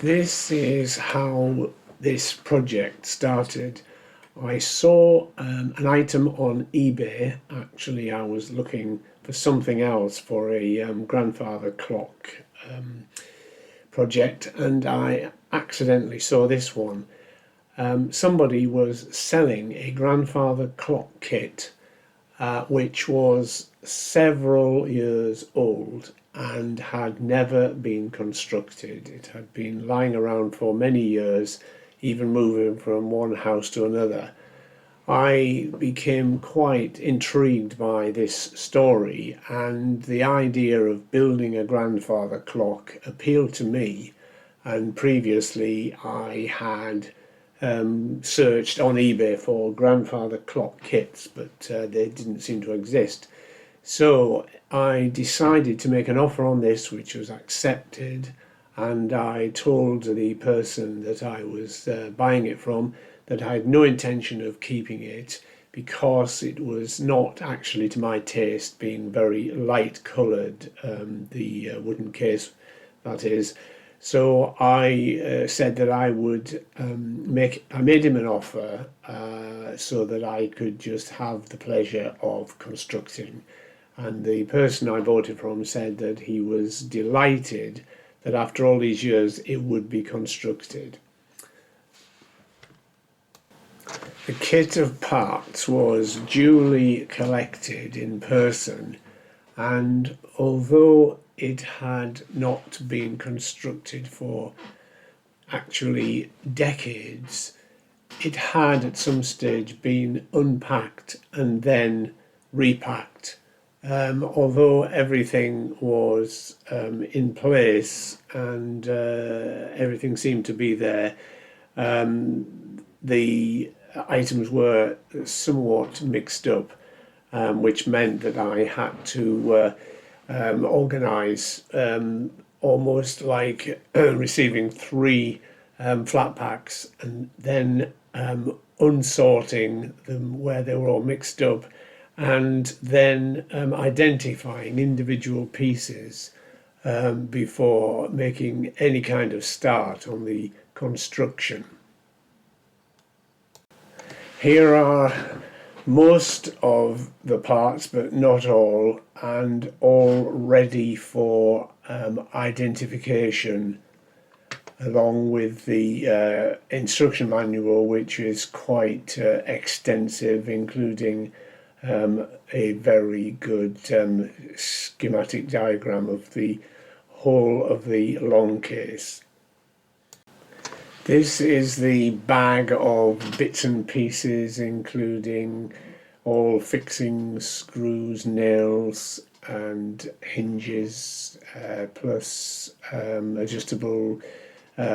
This is how this project started. I saw an item on eBay. Actually, I was looking for something else for a grandfather clock project, and I accidentally saw this one. Somebody was selling a grandfather clock kit which was several years old and had never been constructed. It had been lying around for many years, even moving from one house to another. I became quite intrigued by this story, and the idea of building a grandfather clock appealed to me. And previously I had searched on eBay for grandfather clock kits, but they didn't seem to exist. So I decided to make an offer on this, which was accepted, and I told the person that I was buying it from that I had no intention of keeping it because it was not actually to my taste, being very light coloured, the wooden case that is. So I said that I would I made him an offer so that I could just have the pleasure of constructing. And the person I bought it from said that he was delighted that after all these years it would be constructed. The kit of parts was duly collected in person, and although it had not been constructed for actually decades, it had at some stage been unpacked and then repacked. Although everything was in place and everything seemed to be there, the items were somewhat mixed up, which meant that I had to organise almost like receiving three flat packs and then unsorting them where they were all mixed up, and then identifying individual pieces before making any kind of start on the construction. Here are most of the parts, but not all, and all ready for identification, along with the instruction manual, which is quite extensive, including a very good schematic diagram of the whole of the long case. This is the bag of bits and pieces, including all fixings, screws, nails and hinges, plus adjustable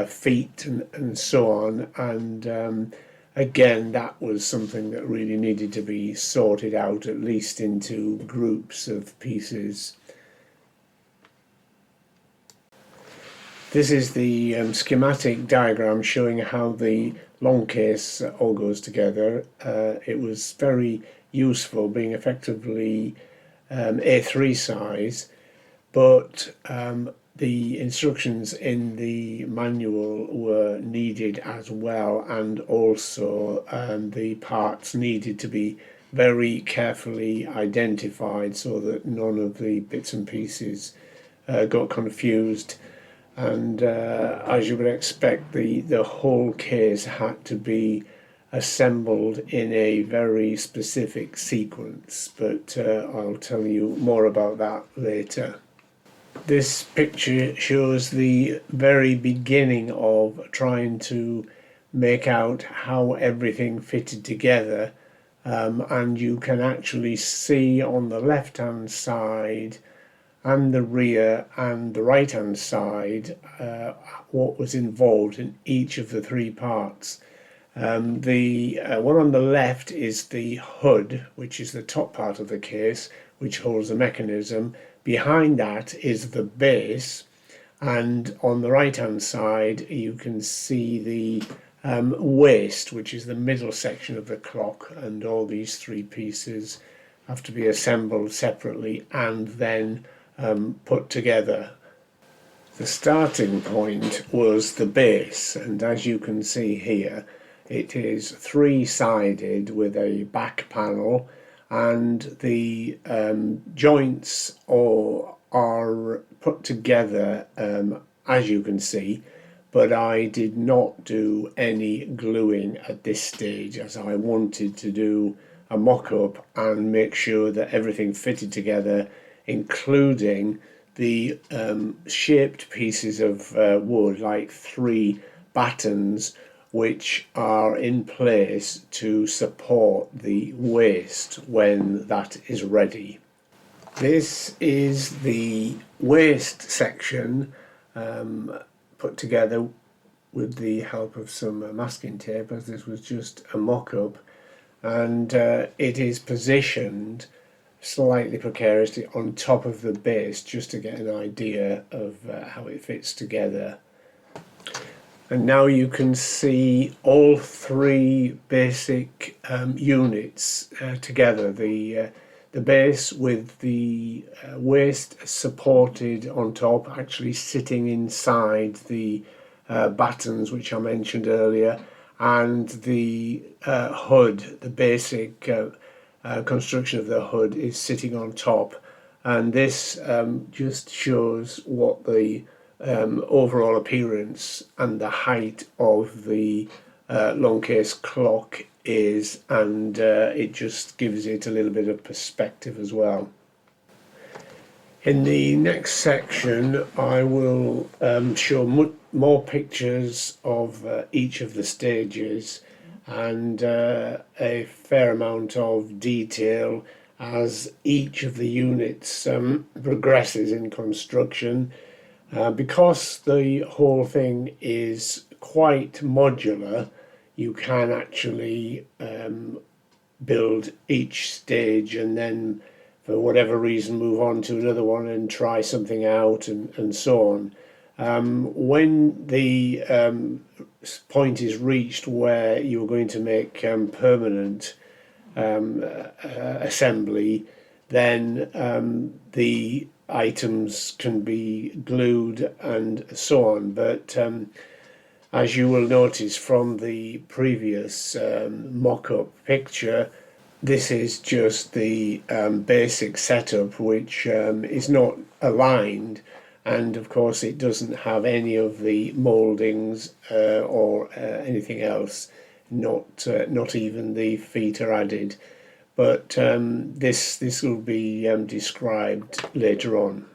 feet and so on. And again, that was something that really needed to be sorted out, at least into groups of pieces. This is the schematic diagram showing how the long case all goes together. It was very useful, being effectively A3 size, but the instructions in the manual were needed as well, and also the parts needed to be very carefully identified so that none of the bits and pieces got confused. And as you would expect, the whole case had to be assembled in a very specific sequence, but I'll tell you more about that later. This picture shows the very beginning of trying to make out how everything fitted together, and you can actually see on the left hand side and the rear and the right hand side what was involved in each of the three parts. The one on the left is the hood, which is the top part of the case, which holds the mechanism. Behind that is the base, and on the right hand side you can see the waist, which is the middle section of the clock, and all these three pieces have to be assembled separately and then put together. The starting point was the base, and as you can see here, it is three-sided with a back panel, and the joints are put together as you can see, but I did not do any gluing at this stage, as I wanted to do a mock-up and make sure that everything fitted together, including the shaped pieces of wood, like 3 battens, which are in place to support the waist when that is ready. This is the waist section put together with the help of some masking tape, as this was just a mock-up, and it is positioned slightly precariously on top of the base just to get an idea of how it fits together. And now you can see all 3 basic units together. The base with the waist supported on top, actually sitting inside the battens which I mentioned earlier, and the hood, the basic construction of the hood, is sitting on top. And this just shows what the overall appearance and the height of the long case clock is, and it just gives it a little bit of perspective as well. In the next section I will show more pictures of each of the stages, and a fair amount of detail as each of the units progresses in construction. Because the whole thing is quite modular, you can actually build each stage and then, for whatever reason, move on to another one and try something out, and so on. When the point is reached where you're going to make permanent assembly, then the items can be glued and so on. But as you will notice from the previous mock-up picture, this is just the basic setup, which is not aligned, and of course it doesn't have any of the mouldings or anything else. Not even the feet are added, but this will be described later on.